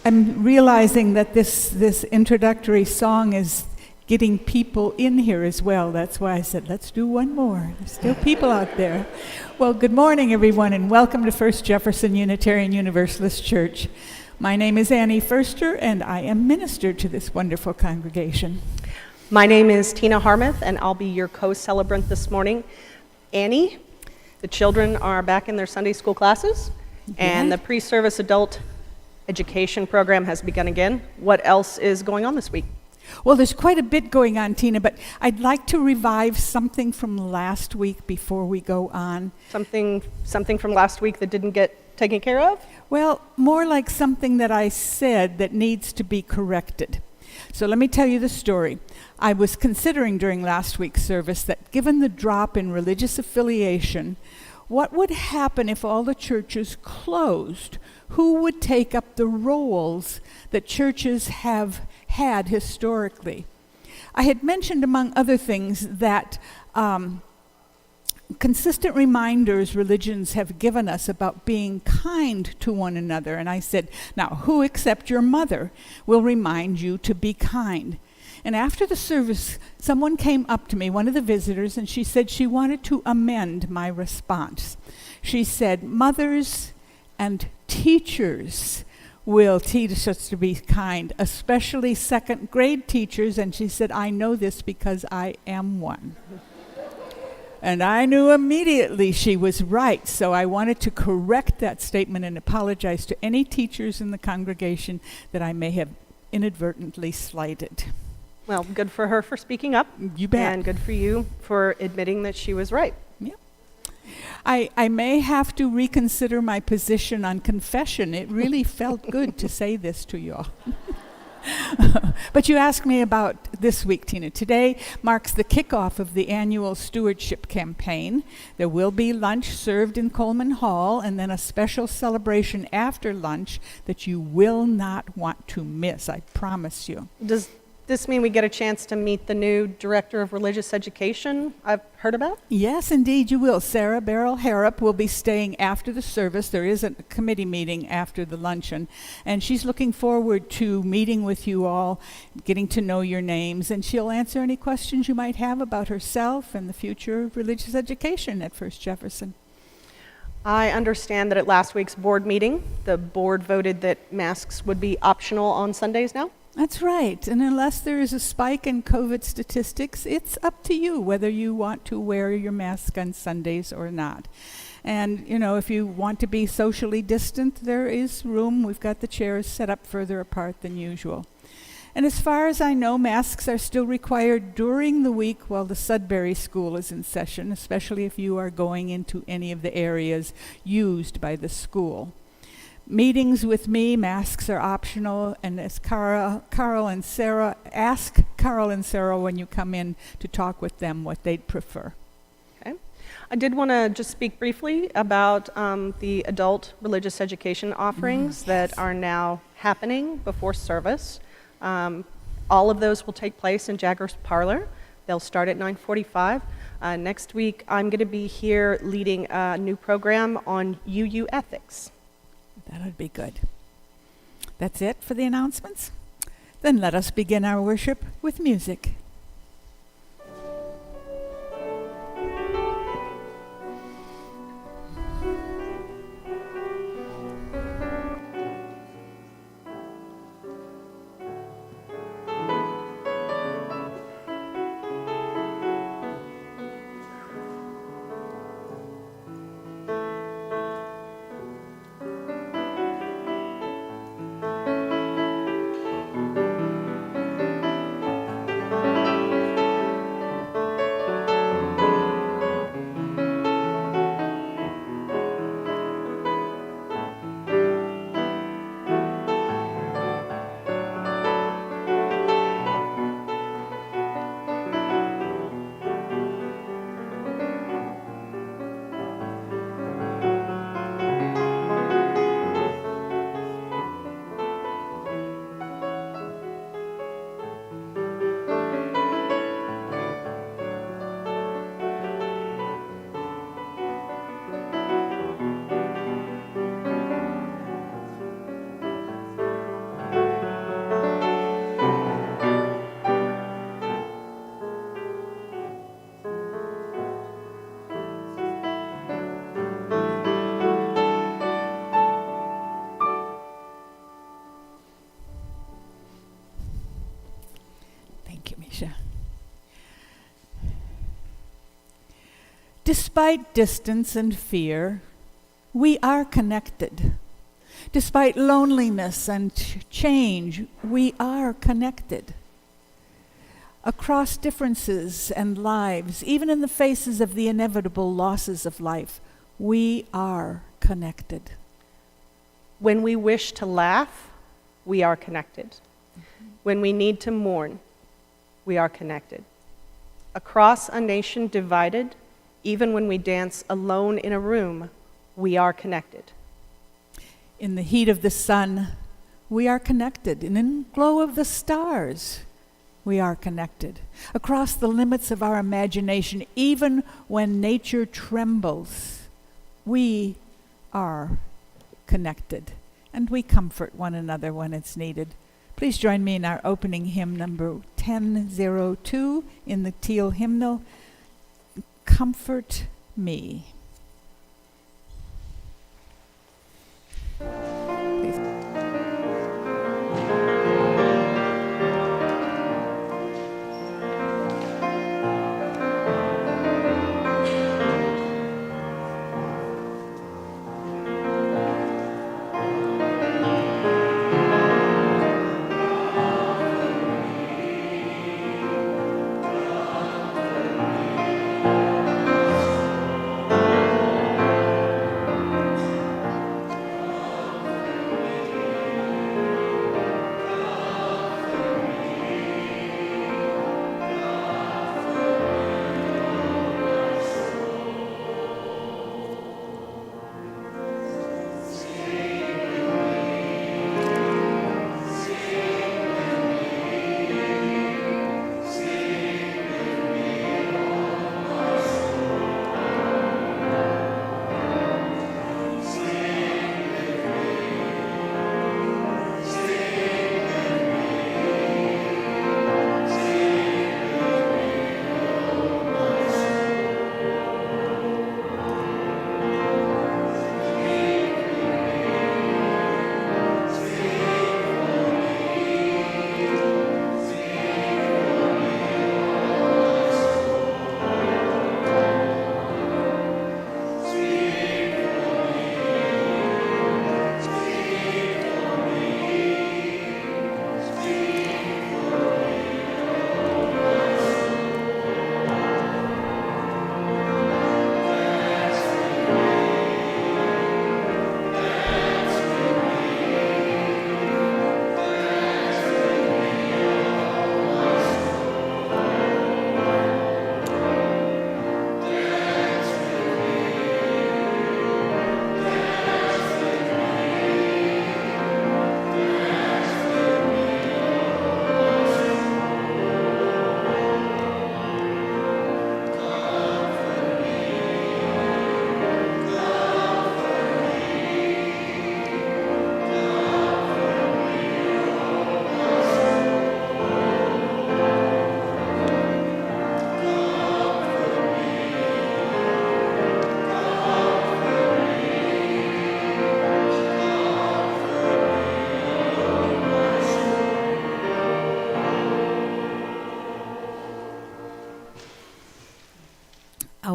I'm realizing that this introductory song is getting people in here as well. That's why I said, let's do one more. There's still people out there. Well, good morning, everyone, and welcome to First Jefferson Unitarian Universalist Church. My name is Annie Furster, and I am minister to this wonderful congregation. My name is Tina Harmuth, and I'll be your co-celebrant this morning. Annie, the children are back in their Sunday school classes, and the pre-service adult education program has begun again. What else is going on this week? Well, there's quite a bit going on, Tina, but I'd like to revive something from last week before we go on. Something from last week that didn't get taken care of? Well, more like something that I said that needs to be corrected. So let me tell you the story. I was considering during last week's service that given the drop in religious affiliation, what would happen if all the churches closed? Who would take up the roles that churches have had historically? I had mentioned, among other things, that consistent reminders religions have given us about being kind to one another. And I said, now, who except your mother will remind you to be kind? And after the service, someone came up to me, one of the visitors, and she said she wanted to amend my response. She said, mothers and teachers will teach us to be kind, especially second grade teachers. And she said, I know this because I am one. And I knew immediately she was right, so I wanted to correct that statement and apologize to any teachers in the congregation that I may have inadvertently slighted. Well, good for her for speaking up. You bet. And good for you for admitting that she was right. Yeah. I may have to reconsider my position on confession. It really felt good to say this to you all. But you asked me about this week, Tina. Today marks the kickoff of the annual Stewardship campaign. There will be lunch served in Coleman Hall and then a special celebration after lunch that you will not want to miss, I promise you. Does this mean we get a chance to meet the new Director of Religious Education I've heard about? Yes, indeed you will. Sarah Beryl Harrop will be staying after the service. There is a committee meeting after the luncheon, and she's looking forward to meeting with you all, getting to know your names, and she'll answer any questions you might have about herself and the future of religious education at First Jefferson. I understand that at last week's board meeting, the board voted that masks would be optional on Sundays now? That's right, and unless there is a spike in COVID statistics, it's up to you whether you want to wear your mask on Sundays or not. And, you know, if you want to be socially distant, there is room. We've got the chairs set up further apart than usual. And as far as I know, masks are still required during the week while the Sudbury School is in session, especially if you are going into any of the areas used by the school. Meetings with me, masks are optional, and as Carl and Sarah, ask Carl and Sarah when you come in to talk with them what they'd prefer. Okay. I did want to just speak briefly about the adult religious education offerings that are now happening before service. All of those will take place in Jagger's Parlor They'll start at 9:45. Next week, I'm going to be here leading a new program on UU ethics. That would be good. That's it for the announcements? Then let us begin our worship with music. Despite distance and fear, we are connected. Despite loneliness and change, we are connected. Across differences and lives, even in the faces of the inevitable losses of life, we are connected. When we wish to laugh, we are connected. Mm-hmm. When we need to mourn, we are connected. Across a nation divided, even when we dance alone in a room, we are connected. In the heat of the sun, we are connected. And in the glow of the stars, we are connected. Across the limits of our imagination, even when nature trembles, we are connected. And we comfort one another when it's needed. Please join me in our opening hymn, number 1002, in the Teal hymnal, Comfort Me. Please.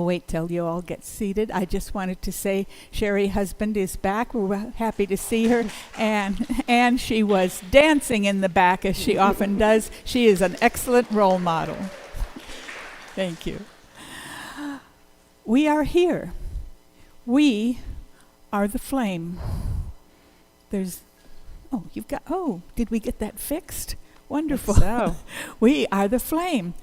wait till you all get seated. I just wanted to say Sherry husband is back. We're happy to see her. And she was dancing in the back as she often does. She is an excellent role model. Thank you. We are here. We are the flame. Did we get that fixed? Wonderful. So. We are the flame.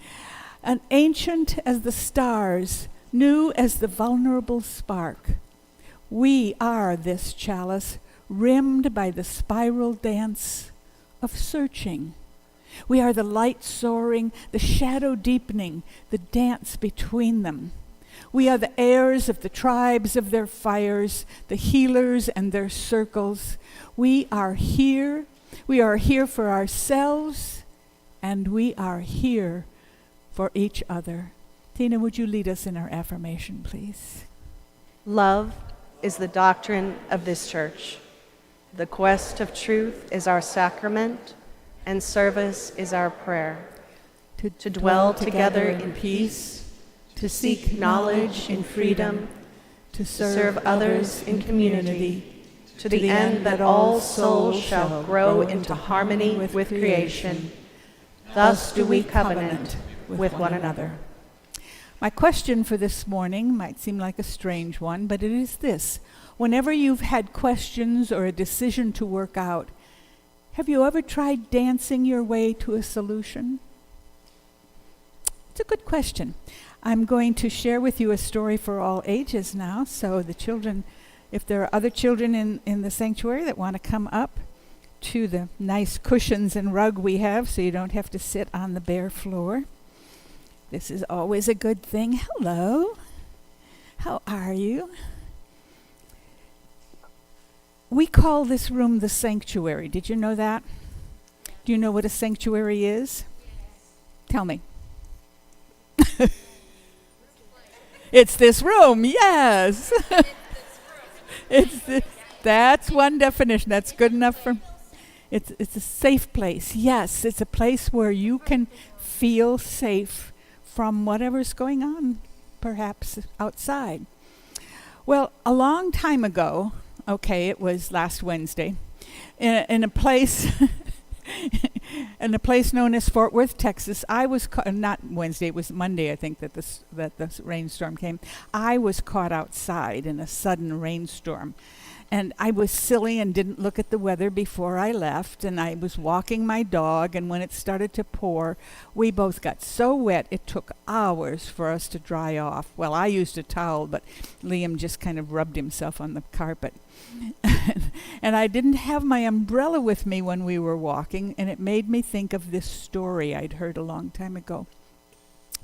An ancient as the stars, new as the vulnerable spark. We are this chalice, rimmed by the spiral dance of searching. We are the light soaring, the shadow deepening, the dance between them. We are the heirs of the tribes of their fires, the healers and their circles. We are here. We are here for ourselves, and we are here for each other. Tina, would you lead us in our affirmation, please? Love is the doctrine of this church. The quest of truth is our sacrament, and service is our prayer. To dwell together in peace, to seek knowledge in freedom, to serve others in community, to the end that all souls shall grow into harmony with creation. Thus do we covenant with one another. My question for this morning might seem like a strange one, but it is this. Whenever you've had questions or a decision to work out, have you ever tried dancing your way to a solution? It's a good question. I'm going to share with you a story for all ages now, so the children, if there are other children in the sanctuary that want to come up to the nice cushions and rug we have so you don't have to sit on the bare floor. This is always a good thing. Hello. How are you? We call this room the sanctuary. Did you know that? Do you know what a sanctuary is? Tell me. It's this room, yes. That's one definition. That's good enough for... It's a safe place. Yes, it's a place where you can feel safe from whatever's going on, perhaps outside. Well, a long time ago, it was last Wednesday, in a place known as Fort Worth, Texas. I was not Wednesday, it was Monday, I think, that the rainstorm came. I was caught outside in a sudden rainstorm. And I was silly and didn't look at the weather before I left, and I was walking my dog, and when it started to pour, we both got so wet it took hours for us to dry off. Well, I used a towel, but Liam just kind of rubbed himself on the carpet. And I didn't have my umbrella with me when we were walking, and it made me think of this story I'd heard a long time ago.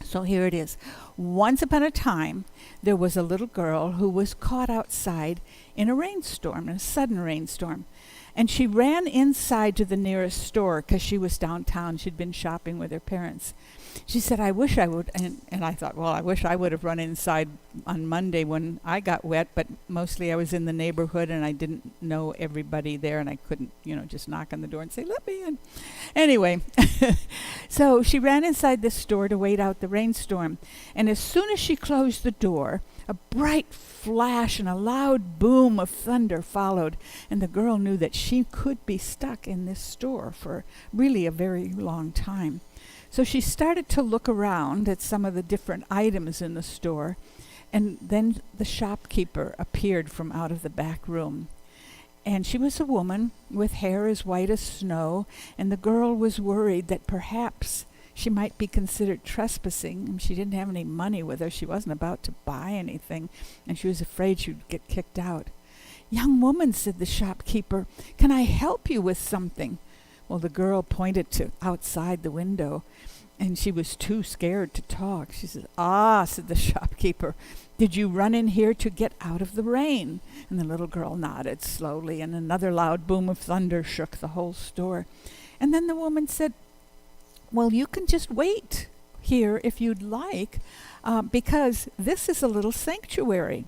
So here it is. Once upon a time, there was a little girl who was caught outside in a rainstorm, a sudden rainstorm. And she ran inside to the nearest store because she was downtown. She'd been shopping with her parents. She said, I wish I would. And I thought, well, I wish I would have run inside on Monday when I got wet, but mostly I was in the neighborhood and I didn't know everybody there and I couldn't, just knock on the door and say, let me in. Anyway, so she ran inside this store to wait out the rainstorm. And as soon as she closed the door, a bright flash and a loud boom of thunder followed, and the girl knew that she could be stuck in this store for really a very long time. So she started to look around at some of the different items in the store, and then the shopkeeper appeared from out of the back room. And she was a woman with hair as white as snow, and the girl was worried that perhaps she might be considered trespassing. And she didn't have any money with her. She wasn't about to buy anything, and she was afraid she would get kicked out. Young woman, said the shopkeeper, can I help you with something? Well, the girl pointed to outside the window, and she was too scared to talk. She said, said the shopkeeper, did you run in here to get out of the rain? And the little girl nodded slowly, and another loud boom of thunder shook the whole store. And then the woman said, well, you can just wait here if you'd like, because this is a little sanctuary.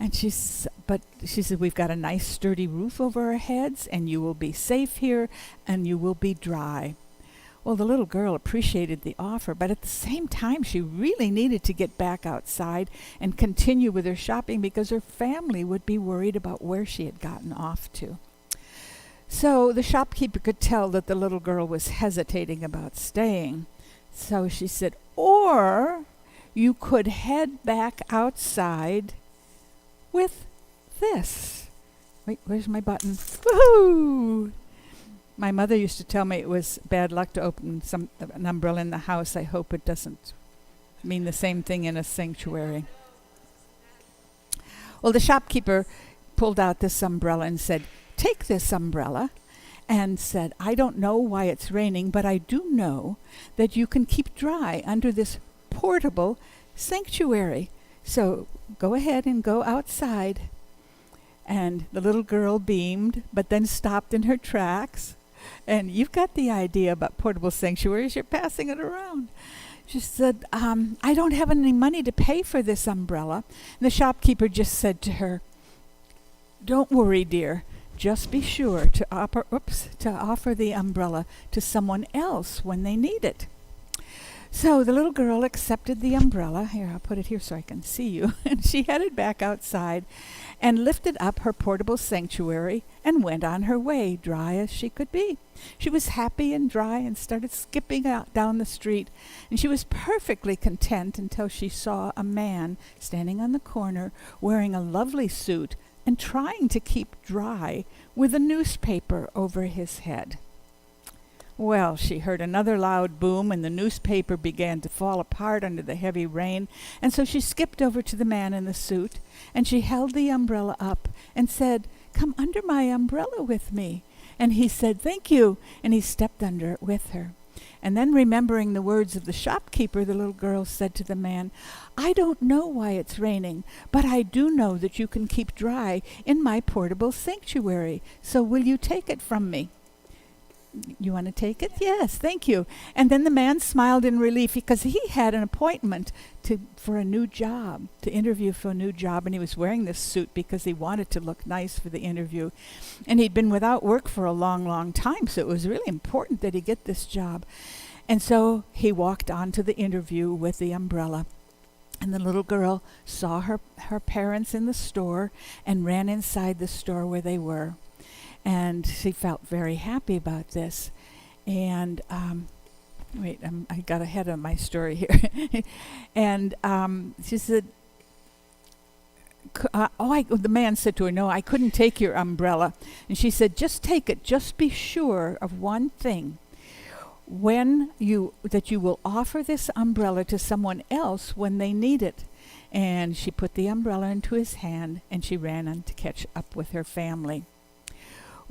And she said, we've got a nice sturdy roof over our heads, and you will be safe here, and you will be dry. Well, the little girl appreciated the offer, but at the same time, she really needed to get back outside and continue with her shopping because her family would be worried about where she had gotten off to. So the shopkeeper could tell that the little girl was hesitating about staying. So she said, or you could head back outside with this. Wait, where's my button? Woohoo! My mother used to tell me it was bad luck to open an umbrella in the house. I hope it doesn't mean the same thing in a sanctuary. Well, the shopkeeper pulled out this umbrella and said, take this umbrella, and said, I don't know why it's raining, but I do know that you can keep dry under this portable sanctuary. So go ahead and go outside. And the little girl beamed, but then stopped in her tracks. And you've got the idea about portable sanctuaries. You're passing it around. She said, I don't have any money to pay for this umbrella. And the shopkeeper just said to her, don't worry, dear. Just be sure to offer the umbrella to someone else when they need it. So the little girl accepted the umbrella. Here, I'll put it here so I can see you. And she headed back outside and lifted up her portable sanctuary and went on her way, dry as she could be. She was happy and dry and started skipping out down the street. And she was perfectly content until she saw a man standing on the corner wearing a lovely suit and trying to keep dry with a newspaper over his head. Well, she heard another loud boom, and the newspaper began to fall apart under the heavy rain, and so she skipped over to the man in the suit, and she held the umbrella up and said, come under my umbrella with me. And he said, thank you, and he stepped under it with her. And then, remembering the words of the shopkeeper, the little girl said to the man, I don't know why it's raining, but I do know that you can keep dry in my portable sanctuary, so will you take it from me? You want to take it? Yes, thank you. And then the man smiled in relief because he had an appointment for a new job, to interview for a new job, and he was wearing this suit because he wanted to look nice for the interview. And he'd been without work for a long, long time, so it was really important that he get this job. And so he walked on to the interview with the umbrella. And the little girl saw her parents in the store and ran inside the store where they were. And she felt very happy about this. And I got ahead of my story here. And she said, the man said to her, no, I couldn't take your umbrella. And she said, just take it. Just be sure of one thing. That you will offer this umbrella to someone else when they need it. And she put the umbrella into his hand, and she ran on to catch up with her family.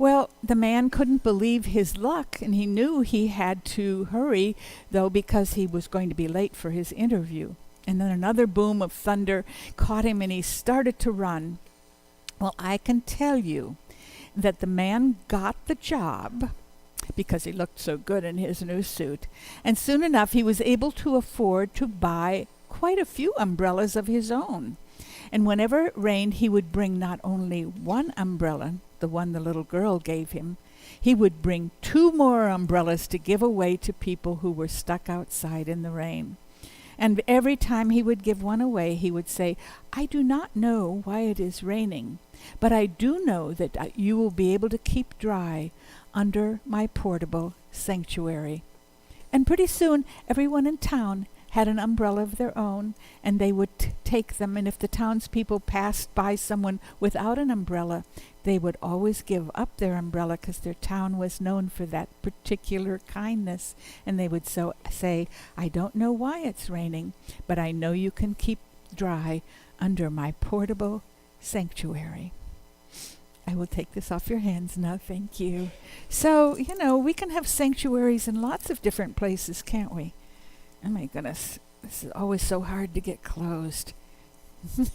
Well, the man couldn't believe his luck, and he knew he had to hurry, though, because he was going to be late for his interview. And then another boom of thunder caught him, and he started to run. Well, I can tell you that the man got the job because he looked so good in his new suit. And soon enough, he was able to afford to buy quite a few umbrellas of his own. And whenever it rained, he would bring not only one umbrella, the one the little girl gave him, he would bring 2 more umbrellas to give away to people who were stuck outside in the rain. And every time he would give one away, he would say, I do not know why it is raining, but I do know that you will be able to keep dry under my portable sanctuary. And pretty soon, everyone in town had an umbrella of their own, and they would take them. And if the townspeople passed by someone without an umbrella, they would always give up their umbrella because their town was known for that particular kindness. And they would say, I don't know why it's raining, but I know you can keep dry under my portable sanctuary. I will take this off your hands now, thank you. So, we can have sanctuaries in lots of different places, can't we? Oh my goodness, this is always so hard to get closed. You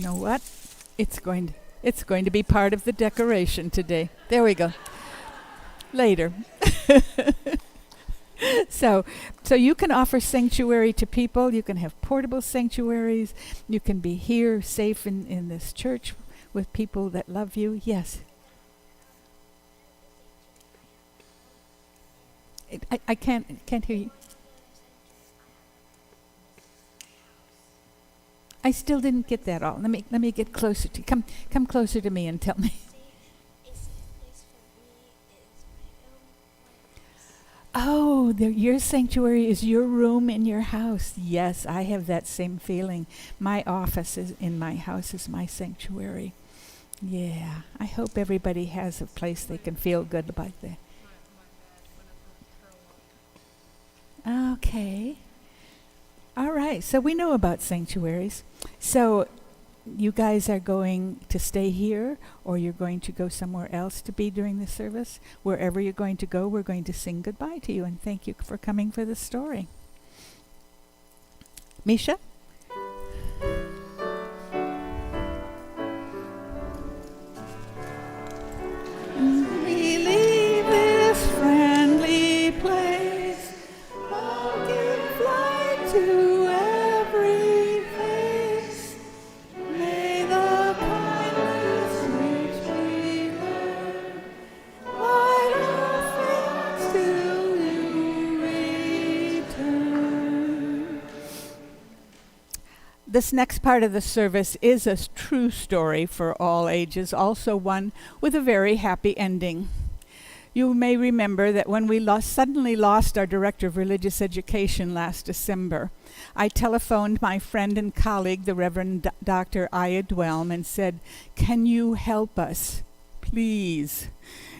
know what? It's going to be part of the decoration today. There we go. Later. So you can offer sanctuary to people. You can have portable sanctuaries. You can be here safe in this church with people that love you. Yes. I can't hear you. I still didn't get that all. Let me get closer to you. Come closer to me and tell me. Oh, your sanctuary is your room in your house. Yes, I have that same feeling. My office is in my house is my sanctuary. Yeah, I hope everybody has a place they can feel good about that. Okay. All right, so we know about sanctuaries. So you guys are going to stay here, or you're going to go somewhere else to be during the service? Wherever you're going to go, we're going to sing goodbye to you and thank you for coming for the story. Misha? We leave this friendly place, I'll give light to every face. May the kindness which we learn light our faith till you return. This next part of the service is a true story for all ages, also one with a very happy ending. You may remember that when we suddenly lost our Director of Religious Education last December, I telephoned my friend and colleague, the Reverend Dr. Aya Dwelm, and said, "Can you help us, please?"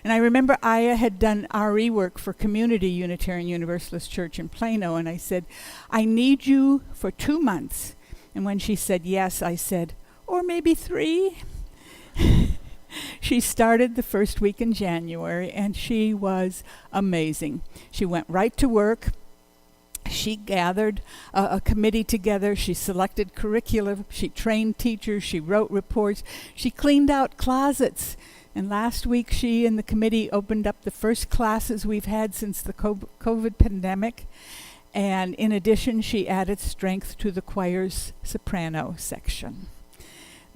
And I remember Aya had done RE work for Community Unitarian Universalist Church in Plano, and I said, "I need you for 2 months." And when she said yes, I said, "Or maybe 3?" She started the first week in January, and she was amazing. She went right to work. She gathered a committee together. She selected curriculum. She trained teachers. She wrote reports. She cleaned out closets. And last week, she and the committee opened up the first classes we've had since the COVID pandemic. And in addition, she added strength to the choir's soprano section.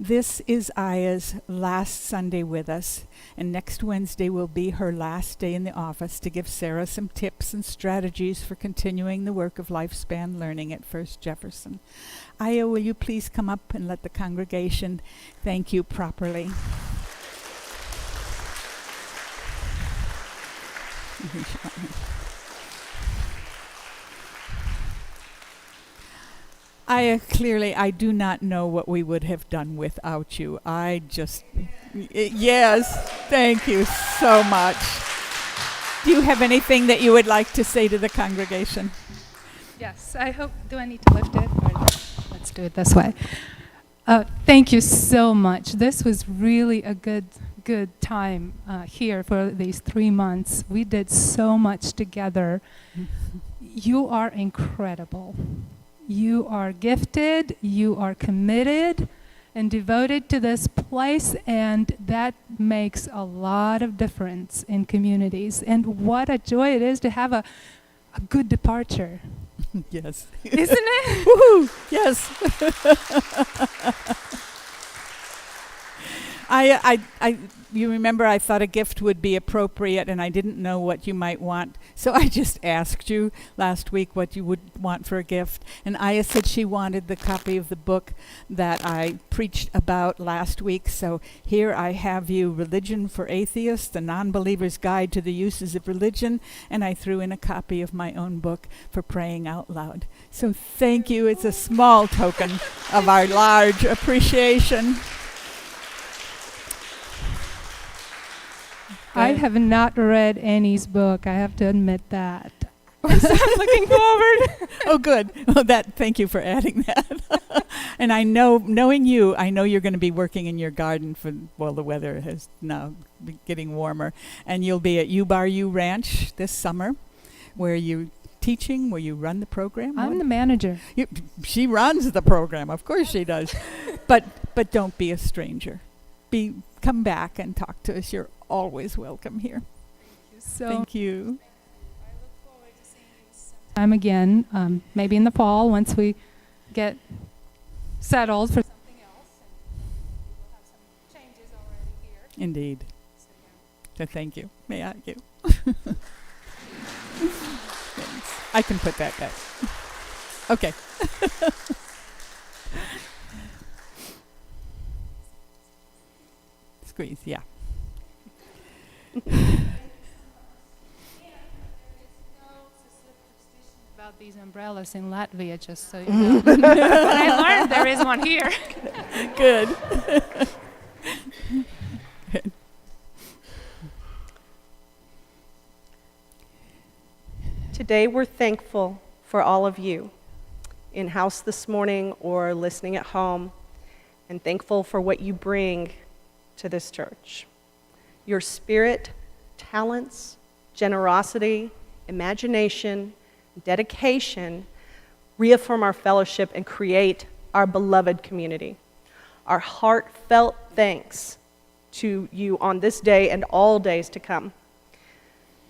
This is Aya's last Sunday with us, and next Wednesday will be her last day in the office to give Sarah some tips and strategies for continuing the work of lifespan learning at First Jefferson. Aya, will you please come up and let the congregation thank you properly? Clearly, I do not know what we would have done without you. Yes, thank you so much. Do you have anything that you would like to say to the congregation? Yes, I hope, do I need to lift it? Or let's do it this way. Thank you so much. This was really a good time here for these 3 months. We did so much together. You are incredible. You are gifted, you are committed and devoted to this place, and that makes a lot of difference in communities. And what a joy it is to have a good departure. Yes. Isn't it? Woohoo! Yes. You remember I thought a gift would be appropriate, and I didn't know what you might want. So I just asked you last week what you would want for a gift. And Aya said she wanted the copy of the book that I preached about last week. So here I have you, Religion for Atheists, The Non-Believer's Guide to the Uses of Religion. And I threw in a copy of my own book for praying out loud. So thank you. It's a small token of our large appreciation. I have not read Annie's book. I have to admit that. So I'm looking forward. Oh, good. Well, thank you for adding that. And knowing you, I know you're going to be working in your garden the weather has now been getting warmer. And you'll be at U Ranch this summer, where you teaching, where you run the program. I'm the manager. She runs the program. Of course she does. But don't be a stranger. Come back and talk to us. You're always welcome here. Thank you. I look forward to seeing you sometime again, maybe in the fall once we get settled for something else, and we will have some changes already here. Indeed. So So thank you. May I you? I can put that back. Okay. Squeeze, yeah. About these umbrellas in Latvia, just so you know. But I learned there is one here. Good. Good. Today we're thankful for all of you in-house this morning or listening at home, and thankful for what you bring to this church. Your spirit, talents, generosity, imagination, dedication reaffirm our fellowship and create our beloved community. Our heartfelt thanks to you on this day and all days to come.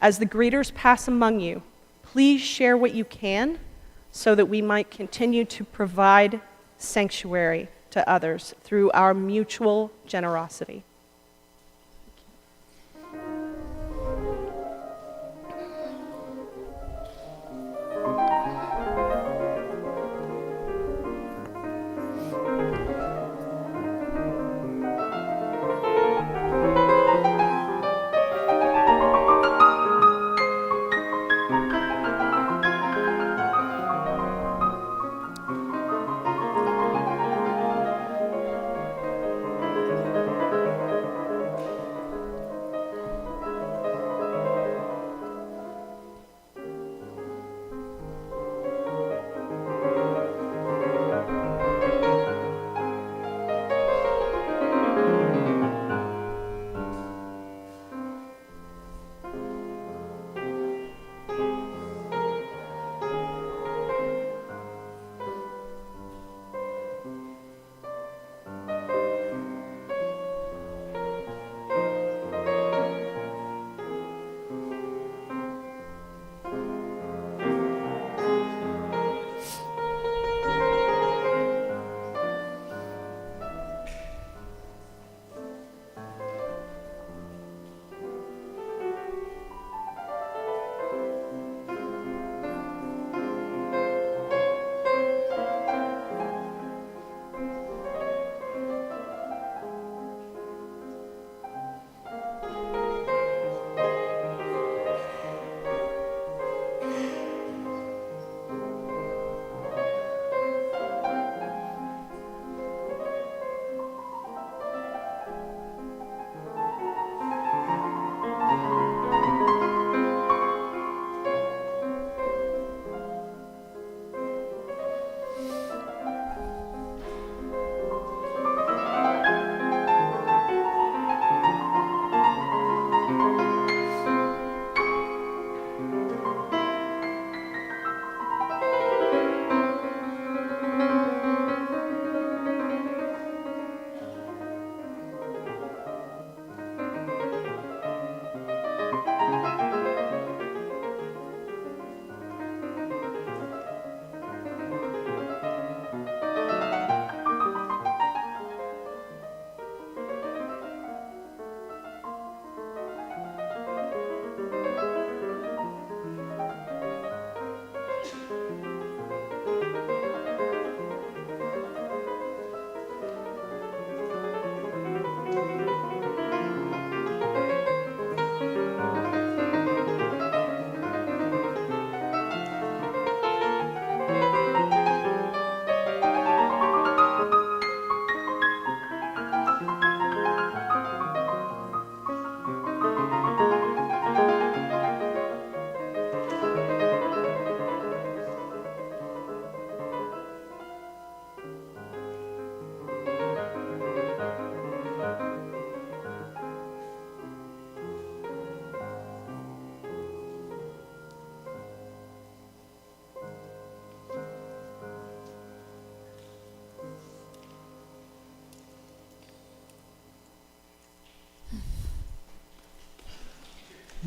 As the greeters pass among you, please share what you can so that we might continue to provide sanctuary to others through our mutual generosity.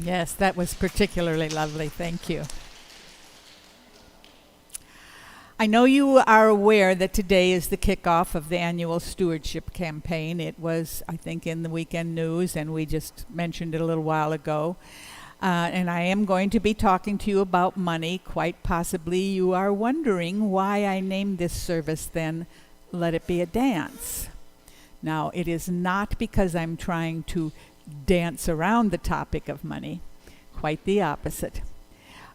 Yes, that was particularly lovely. Thank you. I know you are aware that today is the kickoff of the annual Stewardship campaign. It was, I think, in the weekend news, and we just mentioned it a little while ago. And I am going to be talking to you about money. Quite possibly you are wondering why I named this service then, Let It Be a Dance. Now, it is not because I'm trying to dance around the topic of money. Quite the opposite.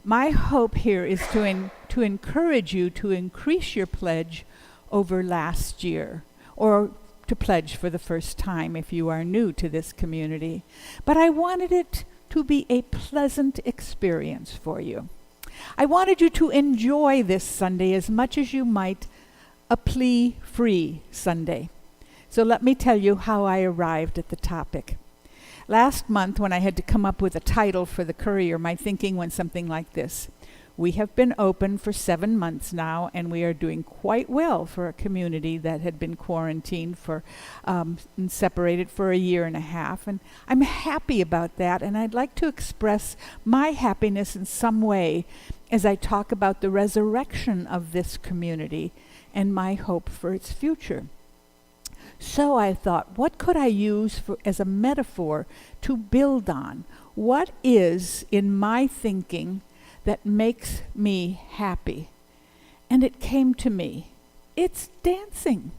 My hope here is to encourage you to increase your pledge over last year, or to pledge for the first time if you are new to this community. But I wanted it to be a pleasant experience for you. I wanted you to enjoy this Sunday as much as you might a plea-free Sunday. So let me tell you how I arrived at the topic. Last month, when I had to come up with a title for the Courier, my thinking went something like this. We have been open for 7 months now, and we are doing quite well for a community that had been quarantined and separated for 1.5 years. And I'm happy about that, and I'd like to express my happiness in some way as I talk about the resurrection of this community and my hope for its future. So I thought, what could I use as a metaphor to build on? What is in my thinking that makes me happy? And it came to me. It's dancing.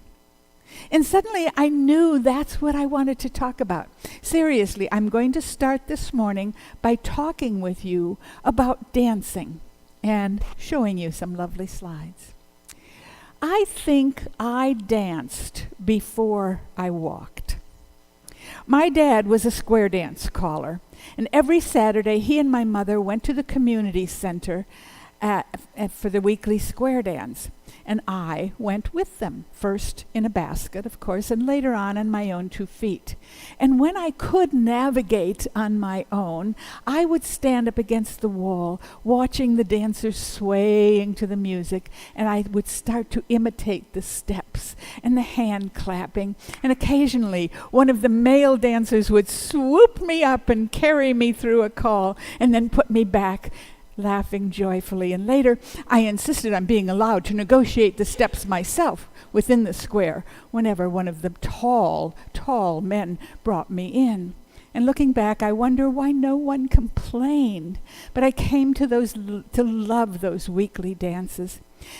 And suddenly I knew that's what I wanted to talk about. Seriously, I'm going to start this morning by talking with you about dancing and showing you some lovely slides. I think I danced before I walked. My dad was a square dance caller, and every Saturday he and my mother went to the community center for the weekly square dance, and I went with them, first in a basket, of course, and later on my own 2 feet. And when I could navigate on my own, I would stand up against the wall, watching the dancers swaying to the music, and I would start to imitate the steps and the hand clapping, and occasionally one of the male dancers would swoop me up and carry me through a call, and then put me back, laughing joyfully. And later, I insisted on being allowed to negotiate the steps myself within the square whenever one of the tall men brought me in. And looking back, I wonder why no one complained. But I came to love those weekly dances.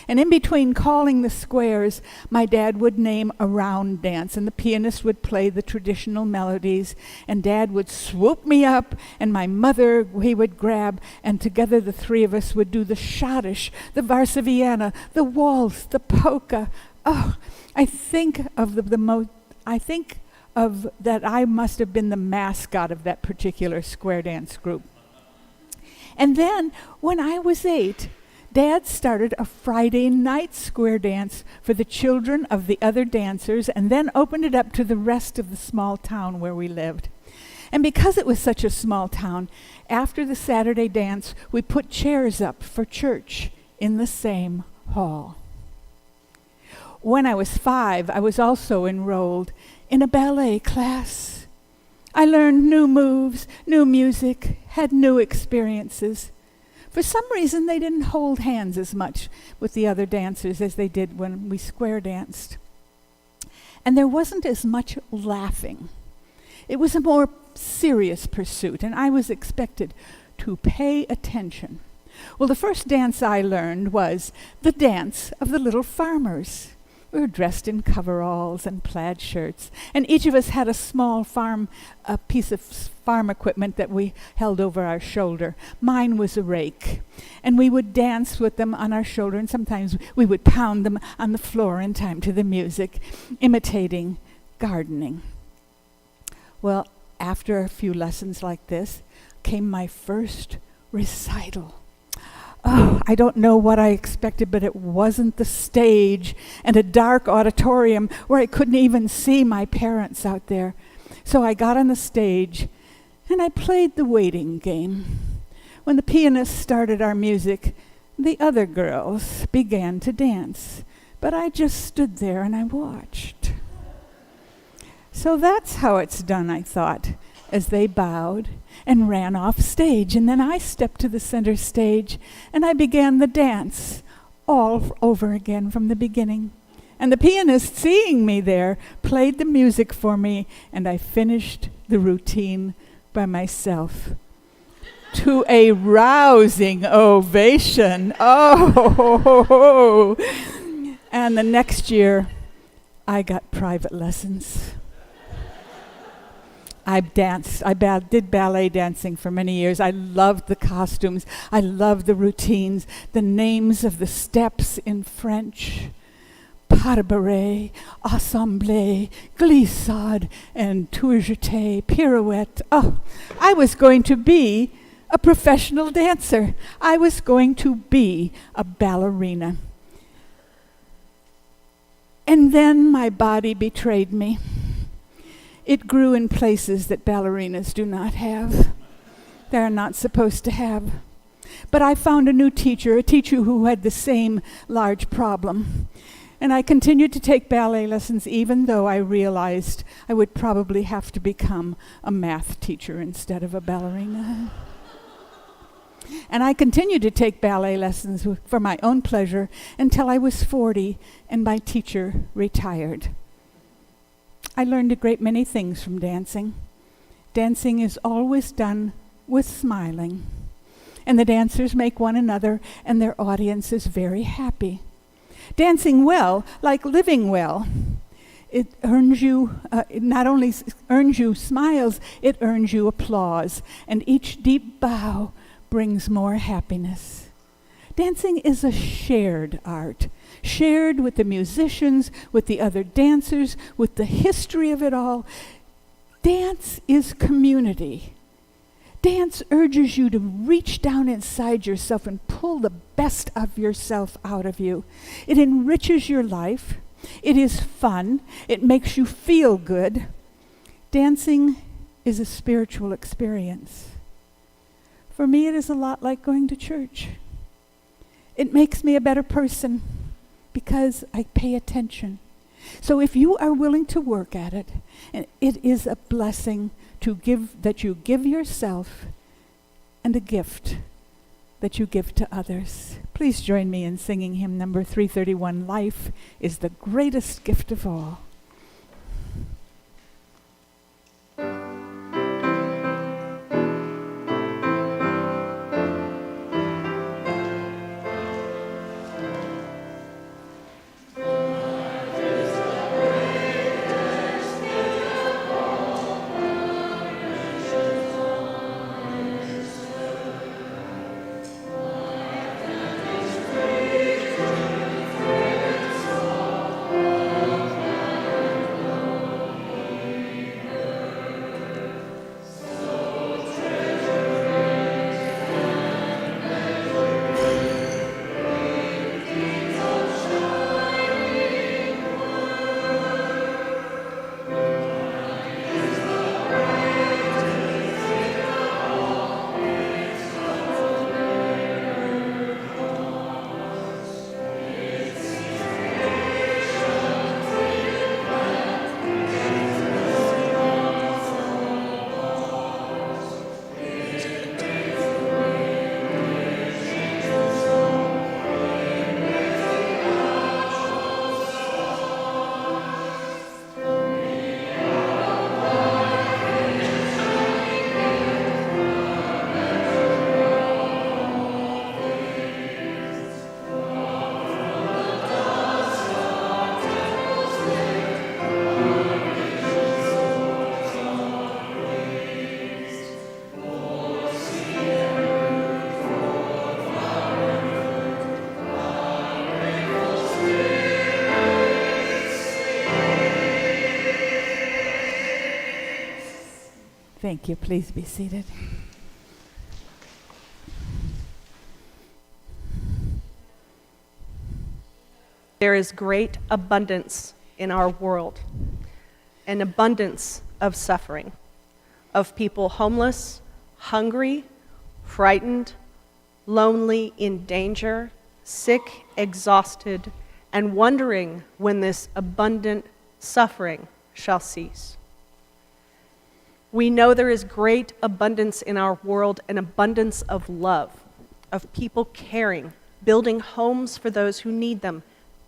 And in between calling the squares, my dad would name a round dance, and the pianist would play the traditional melodies, and Dad would swoop me up, and my mother he would grab, and together the 3 of us would do the schottisch, the varsaviana, the waltz, the polka. Oh, I think of that I must have been the mascot of that particular square dance group. And then, when I was 8, Dad started a Friday night square dance for the children of the other dancers, and then opened it up to the rest of the small town where we lived. And because it was such a small town, after the Saturday dance, we put chairs up for church in the same hall. When I was 5, I was also enrolled in a ballet class. I learned new moves, new music, had new experiences. For some reason, they didn't hold hands as much with the other dancers as they did when we square danced. And there wasn't as much laughing. It was a more serious pursuit, and I was expected to pay attention. Well, the first dance I learned was the dance of the little farmers. We were dressed in coveralls and plaid shirts, and each of us had a small piece of farm equipment that we held over our shoulder. Mine was a rake, and we would dance with them on our shoulder, and sometimes we would pound them on the floor in time to the music, imitating gardening. Well, after a few lessons like this, came my first recital. Oh, I don't know what I expected, but it wasn't the stage and a dark auditorium where I couldn't even see my parents out there. So I got on the stage and I played the waiting game. When the pianist started our music, the other girls began to dance, but I just stood there and I watched. So that's how it's done, I thought, as they bowed and ran off stage. And then I stepped to the center stage and I began the dance all over again from the beginning. And the pianist, seeing me there, played the music for me, and I finished the routine by myself. to a rousing ovation. Oh, and the next year, I got private lessons. I danced. I did ballet dancing for many years. I loved the costumes. I loved the routines, the names of the steps in French. Pas de bourrée, assemblée, glissade, and tour jeté, pirouette. Oh, I was going to be a professional dancer. I was going to be a ballerina. And then my body betrayed me. It grew in places that ballerinas do not have. They're not supposed to have. But I found a new teacher, a teacher who had the same large problem. And I continued to take ballet lessons even though I realized I would probably have to become a math teacher instead of a ballerina. And I continued to take ballet lessons for my own pleasure until I was 40 and my teacher retired. I learned a great many things from dancing. Dancing is always done with smiling. And the dancers make one another and their audiences very happy. Dancing well, like living well, it earns you, it not only earns you smiles, it earns you applause. And each deep bow brings more happiness. Dancing is a shared art, shared with the musicians, with the other dancers, with the history of it all. Dance is community. Dance urges you to reach down inside yourself and pull the best of yourself out of you. It enriches your life. It is fun. It makes you feel good. Dancing is a spiritual experience. For me, it is a lot like going to church. It makes me a better person because I pay attention. So if you are willing to work at it, and it is a blessing to give, that you give yourself, and a gift that you give to others. Please join me in singing hymn number 331, Life is the Greatest Gift of All. Thank you. Please be seated. There is great abundance in our world, an abundance of suffering, of people homeless, hungry, frightened, lonely, in danger, sick, exhausted, and wondering when this abundant suffering shall cease. We know there is great abundance in our world, an abundance of love, of people caring, building homes for those who need them,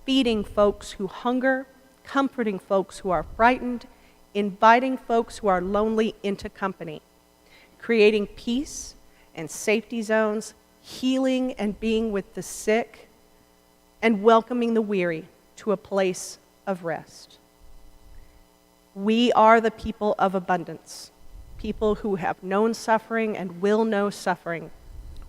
feeding folks who hunger, comforting folks who are frightened, inviting folks who are lonely into company, creating peace and safety zones, healing and being with the sick, and welcoming the weary to a place of rest. We are the people of abundance, people who have known suffering and will know suffering.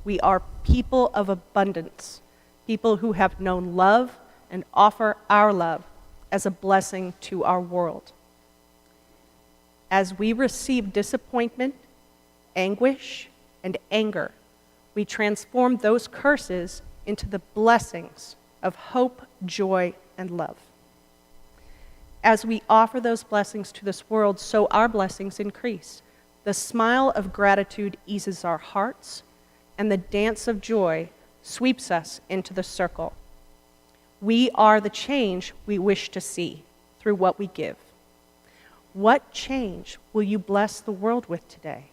We are people of abundance, people who have known love and offer our love as a blessing to our world. As we receive disappointment, anguish, and anger, we transform those curses into the blessings of hope, joy, and love. As we offer those blessings to this world, so our blessings increase. The smile of gratitude eases our hearts, and the dance of joy sweeps us into the circle. We are the change we wish to see through what we give. What change will you bless the world with today?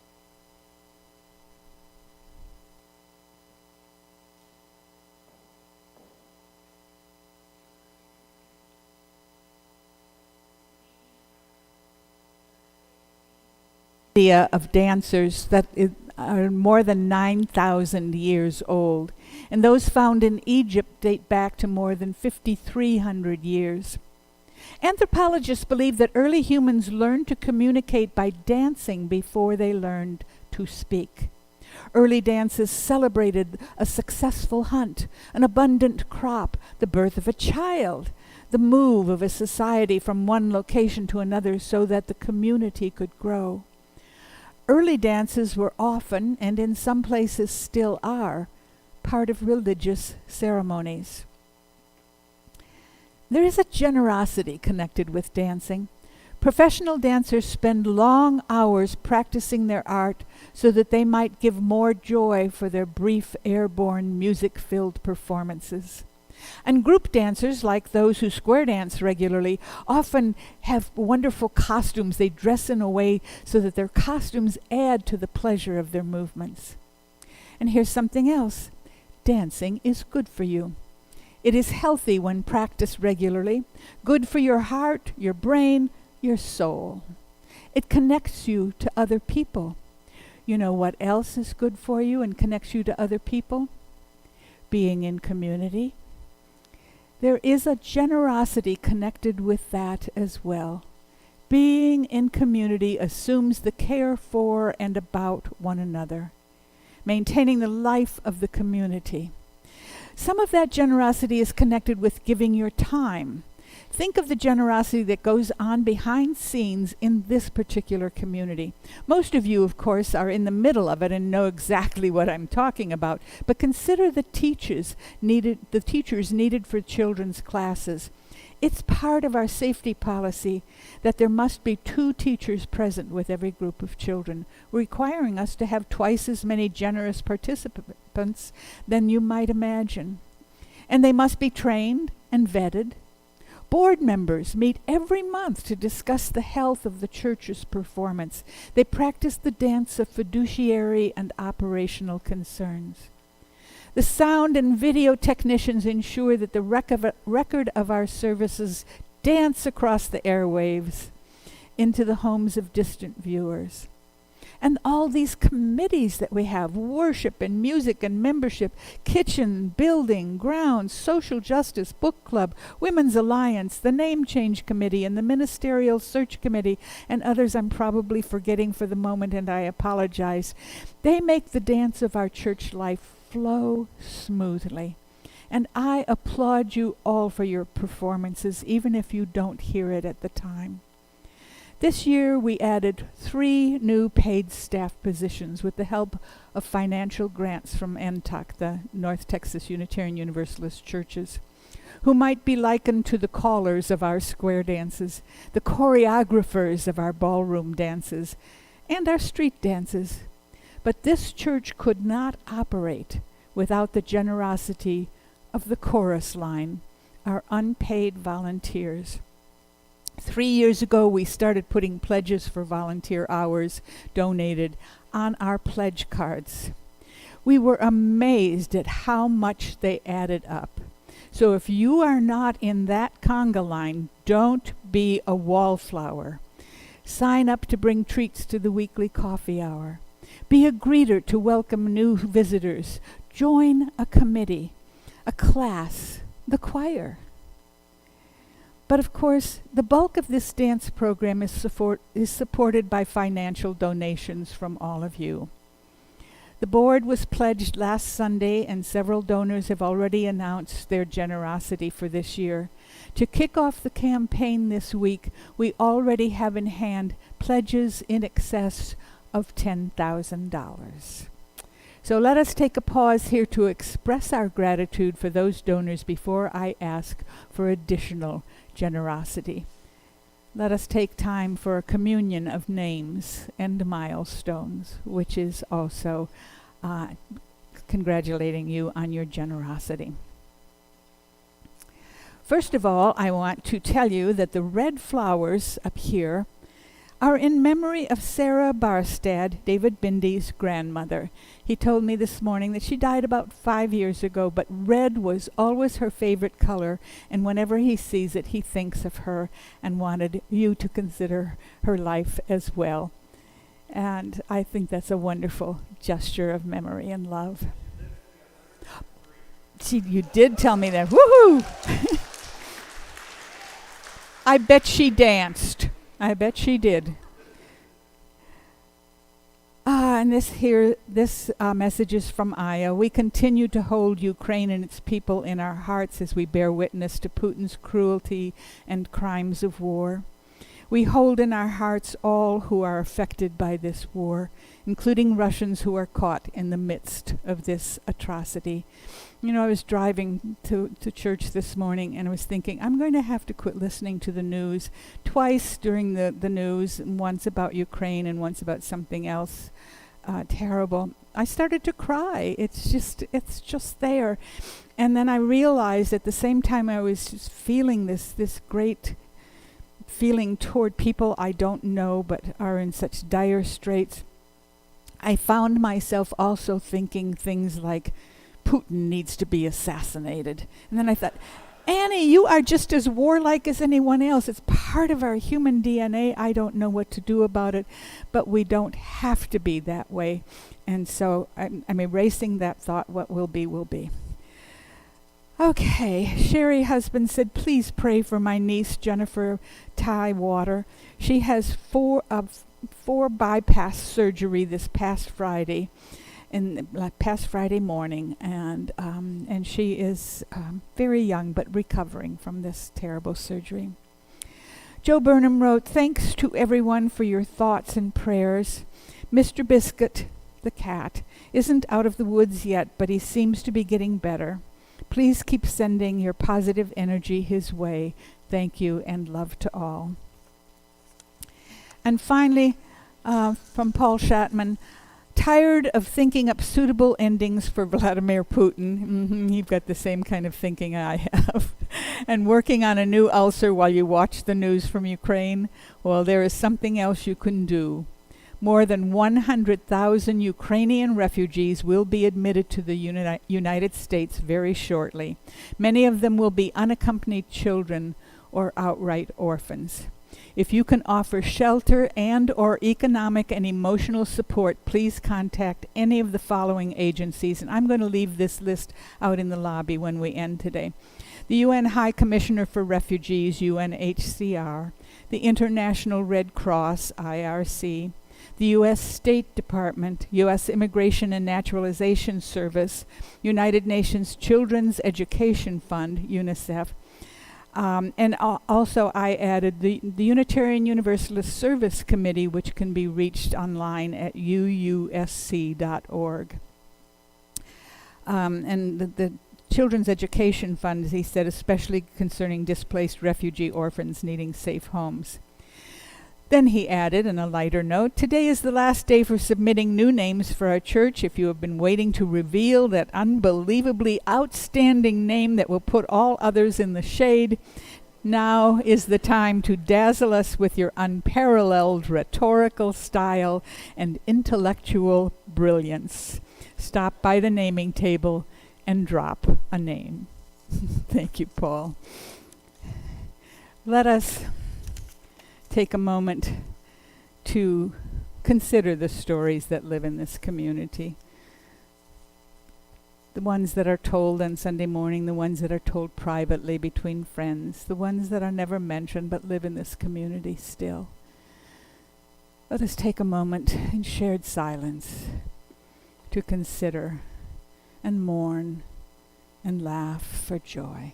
Of dancers that are more than 9,000 years old, and those found in Egypt date back to more than 5,300 years. Anthropologists believe that early humans learned to communicate by dancing before they learned to speak. Early dances celebrated a successful hunt, an abundant crop, the birth of a child, the move of a society from one location to another so that the community could grow. Early dances were often, and in some places still are, part of religious ceremonies. There is a generosity connected with dancing. Professional dancers spend long hours practicing their art so that they might give more joy for their brief, airborne, music-filled performances. And group dancers, like those who square dance regularly, often have wonderful costumes. They dress in a way so that their costumes add to the pleasure of their movements. And here's something else. Dancing is good for you. It is healthy when practiced regularly, good for your heart, your brain, your soul. It connects you to other people. You know what else is good for you and connects you to other people? Being in community. There is a generosity connected with that as well. Being in community assumes the care for and about one another, maintaining the life of the community. Some of that generosity is connected with giving your time. Think of the generosity that goes on behind scenes in this particular community. Most of you, of course, are in the middle of it and know exactly what I'm talking about. But consider the teachers needed for children's classes. It's part of our safety policy that there must be 2 teachers present with every group of children, requiring us to have twice as many generous participants than you might imagine. And they must be trained and vetted. Board members meet every month to discuss the health of the church's performance. They practice the dance of fiduciary and operational concerns. The sound and video technicians ensure that the record of our services dance across the airwaves into the homes of distant viewers. And all these committees that we have, worship and music and membership, kitchen, building, grounds, social justice, book club, women's alliance, the name change committee, and the ministerial search committee, and others I'm probably forgetting for the moment, and I apologize. They make the dance of our church life flow smoothly. And I applaud you all for your performances, even if you don't hear it at the time. This year, we added 3 new paid staff positions with the help of financial grants from NTUC, the North Texas Unitarian Universalist churches, who might be likened to the callers of our square dances, the choreographers of our ballroom dances, and our street dances. But this church could not operate without the generosity of the chorus line, our unpaid volunteers. 3 years ago, we started putting pledges for volunteer hours donated on our pledge cards. We were amazed at how much they added up. So if you are not in that conga line, don't be a wallflower. Sign up to bring treats to the weekly coffee hour. Be a greeter to welcome new visitors. Join a committee, a class, the choir. But of course, the bulk of this dance program is supported by financial donations from all of you. The board was pledged last Sunday, and several donors have already announced their generosity for this year. To kick off the campaign this week, we already have in hand pledges in excess of $10,000. So let us take a pause here to express our gratitude for those donors before I ask for additional generosity. Let us take time for a communion of names and milestones, which is also congratulating you on your generosity. First of all, I want to tell you that the red flowers up here are in memory of Sarah Barstad, David Bindy's grandmother. He told me this morning that she died about 5 years ago, but red was always her favorite color, and whenever he sees it, he thinks of her and wanted you to consider her life as well. And I think that's a wonderful gesture of memory and love. You did tell me that. Woohoo! I bet she danced. I bet she did. And this message is from Aya. We continue to hold Ukraine and its people in our hearts as we bear witness to Putin's cruelty and crimes of war. We hold in our hearts all who are affected by this war, including Russians who are caught in the midst of this atrocity. You know, I was driving to church this morning and I was thinking, I'm going to have to quit listening to the news. Twice during the news, once about Ukraine and once about something else terrible. I started to cry. It's just there. And then I realized at the same time I was just feeling this great feeling toward people I don't know but are in such dire straits. I found myself also thinking things like, Putin needs to be assassinated. And then I thought, Annie, you are just as warlike as anyone else. It's part of our human DNA. I don't know what to do about it, but we don't have to be that way. And so I'm erasing that thought. What will be, will be. Okay, Sherry husband said, please pray for my niece, Jennifer Tywater. She has four bypass surgery this past Friday. Past Friday morning, and she is very young but recovering from this terrible surgery. Joe Burnham wrote, thanks to everyone for your thoughts and prayers. Mr. Biscuit, the cat, isn't out of the woods yet, but he seems to be getting better. Please keep sending your positive energy his way. Thank you and love to all. And finally, from Paul Shatman, tired of thinking up suitable endings for Vladimir Putin. You've got the same kind of thinking I have. And working on a new ulcer while you watch the news from Ukraine. Well, there is something else you can do. More than 100,000 Ukrainian refugees will be admitted to the United States very shortly. Many of them will be unaccompanied children or outright orphans. If you can offer shelter and or economic and emotional support, please contact any of the following agencies. And I'm going to leave this list out in the lobby when we end today. The UN High Commissioner for Refugees, UNHCR, the International Red Cross, IRC, the U.S. State Department, U.S. Immigration and Naturalization Service, United Nations Children's Education Fund, UNICEF, and also I added the Unitarian Universalist Service Committee, which can be reached online at uusc.org. And the Children's Education Fund, as he said, especially concerning displaced refugee orphans needing safe homes. Then he added, in a lighter note, today is the last day for submitting new names for our church. If you have been waiting to reveal that unbelievably outstanding name that will put all others in the shade, now is the time to dazzle us with your unparalleled rhetorical style and intellectual brilliance. Stop by the naming table and drop a name. Thank you, Paul. Let us take a moment to consider the stories that live in this community. The ones that are told on Sunday morning, the ones that are told privately between friends, the ones that are never mentioned but live in this community still. Let us take a moment in shared silence to consider and mourn and laugh for joy.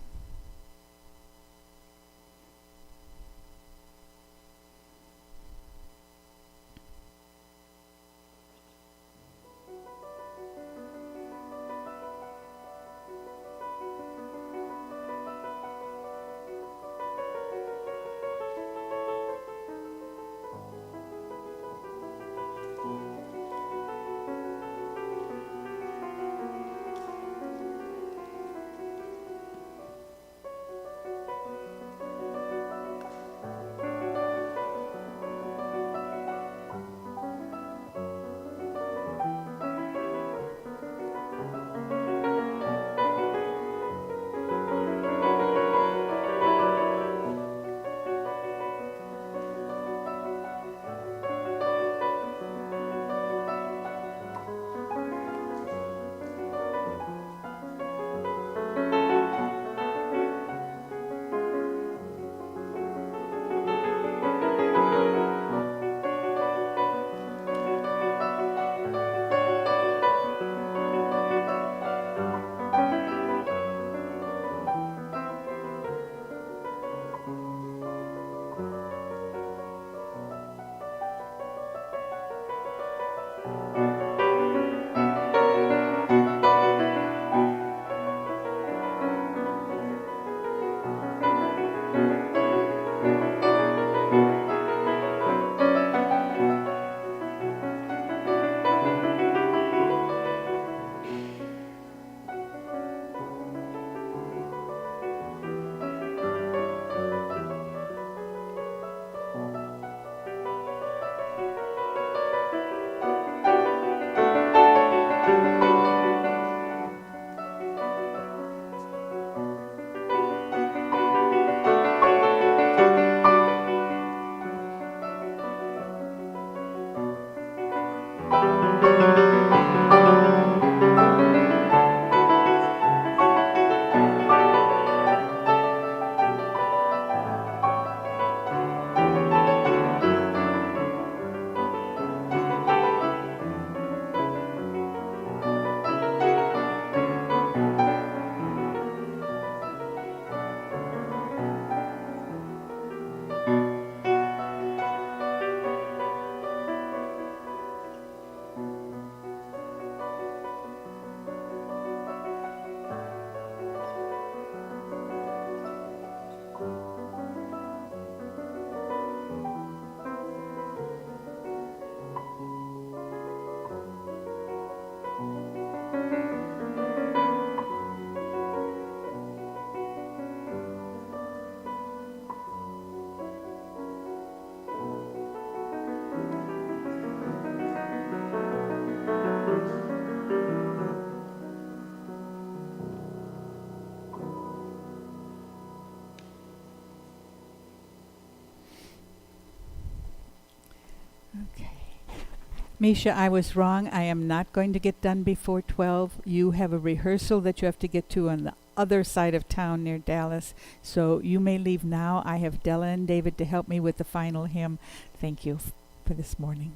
Misha, I was wrong. I am not going to get done before 12. You have a rehearsal that you have to get to on the other side of town near Dallas. So you may leave now. I have Della and David to help me with the final hymn. Thank you for this morning.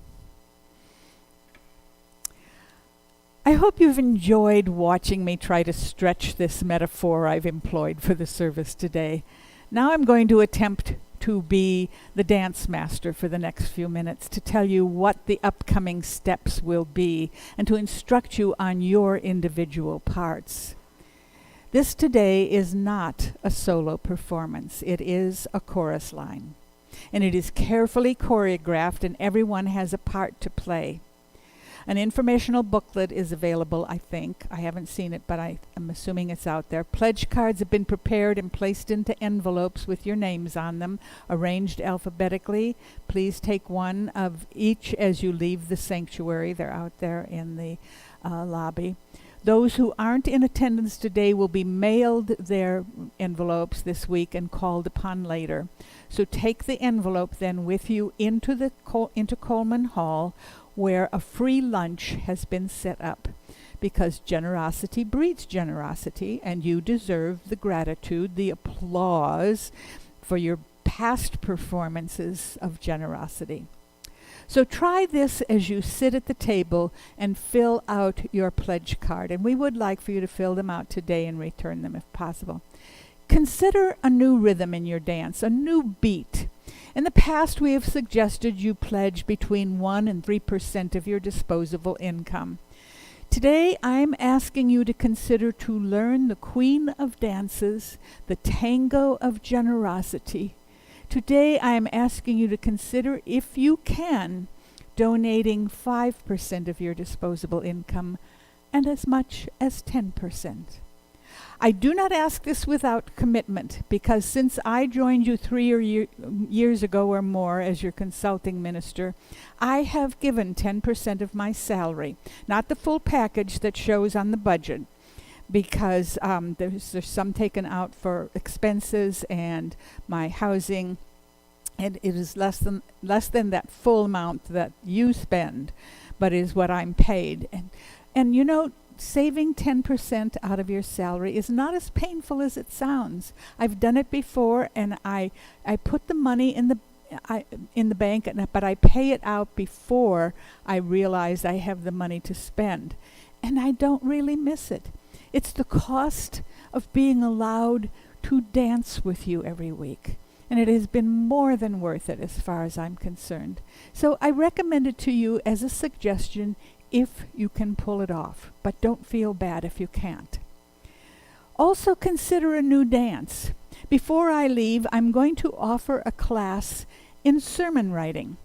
I hope you've enjoyed watching me try to stretch this metaphor I've employed for the service today. Now I'm going to attempt to be the dance master for the next few minutes, to tell you what the upcoming steps will be, and to instruct you on your individual parts. This today is not a solo performance. It is a chorus line. And it is carefully choreographed, and everyone has a part to play. An informational booklet is available, I think. I haven't seen it, but I'm assuming it's out there. Pledge cards have been prepared and placed into envelopes with your names on them, arranged alphabetically. Please take one of each as you leave the sanctuary. They're out there in the lobby. Those who aren't in attendance today will be mailed their envelopes this week and called upon later. So take the envelope then with you into Coleman Hall, where a free lunch has been set up, because generosity breeds generosity, and you deserve the gratitude, the applause for your past performances of generosity. So try this as you sit at the table and fill out your pledge card. And we would like for you to fill them out today and return them if possible. Consider a new rhythm in your dance, a new beat. In the past, we have suggested you pledge between 1% and 3% of your disposable income. Today, I'm asking you to consider to learn the Queen of Dances, the Tango of Generosity. Today, I am asking you to consider, if you can, donating 5% of your disposable income and as much as 10%. I do not ask this without commitment, because since I joined you 3 years ago or more as your consulting minister, I have given 10% of my salary, not the full package that shows on the budget, because there's some taken out for expenses and my housing, and it is less than that full amount that you spend, but is what I'm paid. And you know, saving 10% out of your salary is not as painful as it sounds. I've done it before, and I put the money in the bank, but I pay it out before I realize I have the money to spend, and I don't really miss it. It's the cost of being allowed to dance with you every week, and it has been more than worth it as far as I'm concerned. So I recommend it to you as a suggestion if you can pull it off, but don't feel bad if you can't. Also consider a new dance. Before I leave, I'm going to offer a class in sermon writing.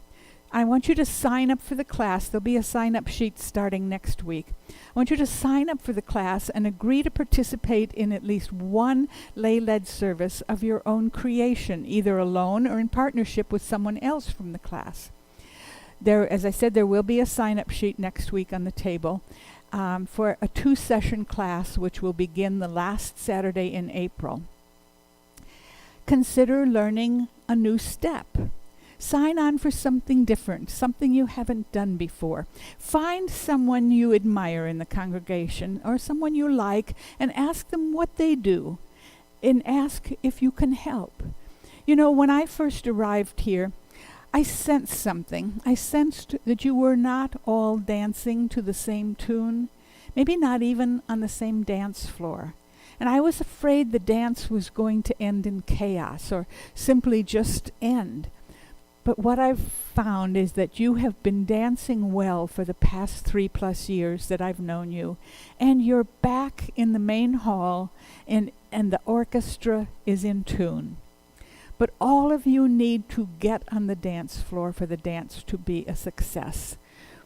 I want you to sign up for the class. There'll be a sign-up sheet starting next week. I want you to sign up for the class and agree to participate in at least one lay-led service of your own creation, either alone or in partnership with someone else from the class. There, as I said, there will be a sign-up sheet next week on the table for a 2-session class, which will begin the last Saturday in April. Consider learning a new step. Sign on for something different, something you haven't done before. Find someone you admire in the congregation or someone you like and ask them what they do, and ask if you can help. You know, when I first arrived here, I sensed something. I sensed that you were not all dancing to the same tune, maybe not even on the same dance floor. And I was afraid the dance was going to end in chaos or simply just end. But what I've found is that you have been dancing well for the past 3+ years that I've known you. And you're back in the main hall, and the orchestra is in tune. But all of you need to get on the dance floor for the dance to be a success,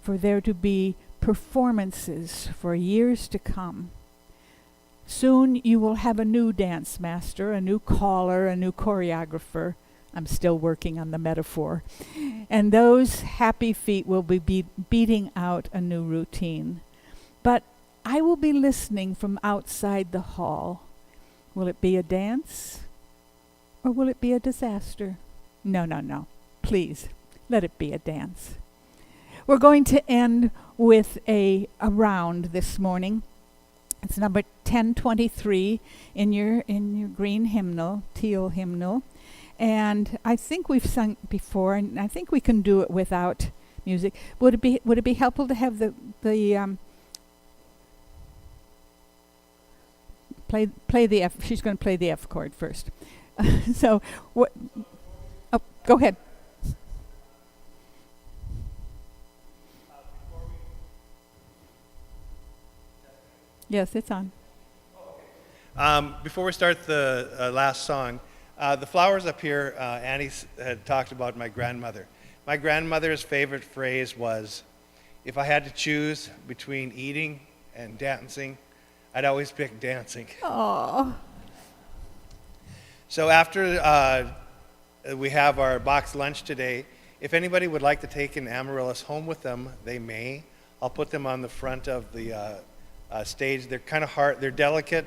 for there to be performances for years to come. Soon you will have a new dance master, a new caller, a new choreographer. I'm still working on the metaphor. And those happy feet will be beating out a new routine. But I will be listening from outside the hall. Will it be a dance? Or will it be a disaster? No. Please, let it be a dance. We're going to end with a round this morning. It's number 1023 in your green hymnal, teal hymnal. And I think we've sung before, and I think we can do it without music. Would it be helpful to have the play the F? She's going to play the F chord first. So what? Oh, go ahead. Yes, it's on. Before we start the last song, the flowers up here, Annie had talked about my grandmother. My grandmother's favorite phrase was, if I had to choose between eating and dancing, I'd always pick dancing. Oh. So after we have our box lunch today, if anybody would like to take an amaryllis home with them, they may. I'll put them on the front of the stage. They're kind of hard. They're delicate.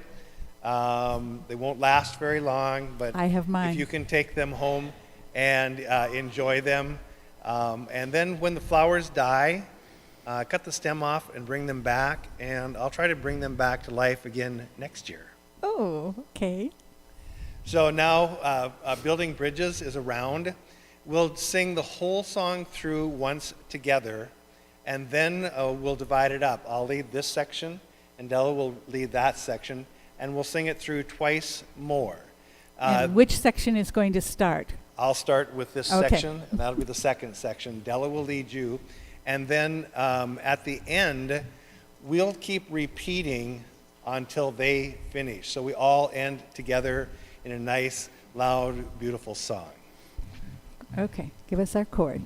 They won't last very long, but I have mine. if you can take them home and enjoy them. And then when the flowers die, cut the stem off and bring them back, and I'll try to bring them back to life again next year. Oh, okay. So now Building Bridges is around. We'll sing the whole song through once together, and then we'll divide it up. I'll lead this section, and Della will lead that section, and we'll sing it through twice more. And which section is going to start? I'll start with this Okay. section, and that'll be the second section. Della will lead you. And then at the end, we'll keep repeating until they finish. So we all end together in a nice, loud, beautiful song. Okay, give us our chord.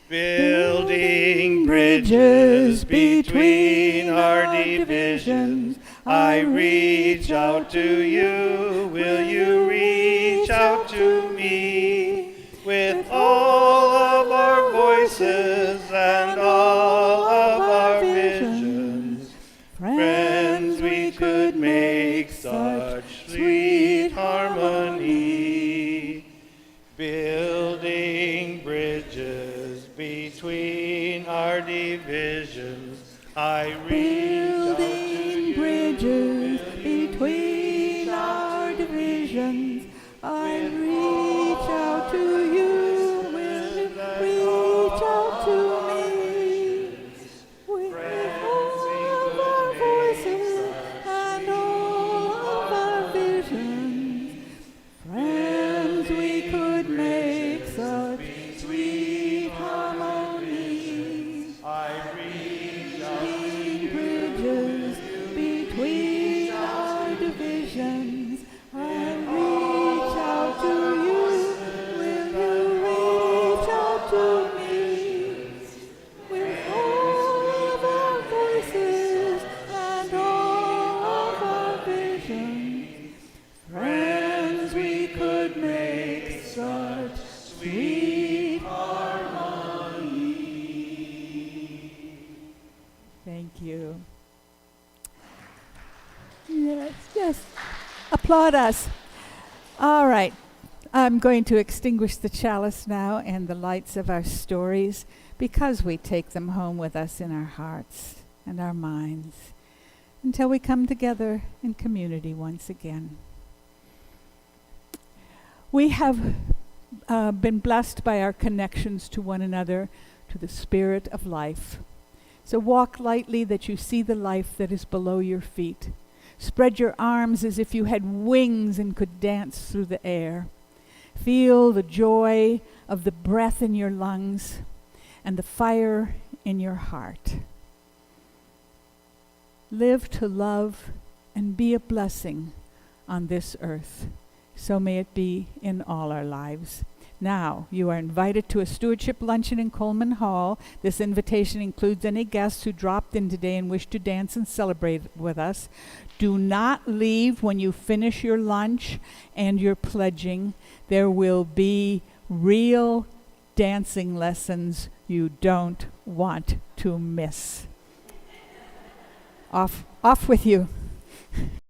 Building bridges between our divisions, I reach out to you. Will you reach out to me? With all of our voices and all of our visions, friends, we could make such sweet harmony. Building bridges between our divisions, I reach out to you. Bridges between our divisions, I reach out to you. Will you reach out to me? With all of our voices and all of our visions, friends, we could make such sweet harmony. I reach out to Bridges between our divisions, I reach out to you. Will you reach out to me? With all of our voices and all of our visions, friends, we could make such sweet harmony. Thank you. Yes, yes. Applaud us. All right. I'm going to extinguish the chalice now and the lights of our stories because we take them home with us in our hearts and our minds until we come together in community once again. We have been blessed by our connections to one another, to the Spirit of life. So walk lightly that you see the life that is below your feet. Spread your arms as if you had wings and could dance through the air. Feel the joy of the breath in your lungs and the fire in your heart. Live to love and be a blessing on this earth. So may it be in all our lives. Now, you are invited to a stewardship luncheon in Coleman Hall. This invitation includes any guests who dropped in today and wish to dance and celebrate with us. Do not leave when you finish your lunch and your pledging. There will be real dancing lessons you don't want to miss. Off with you.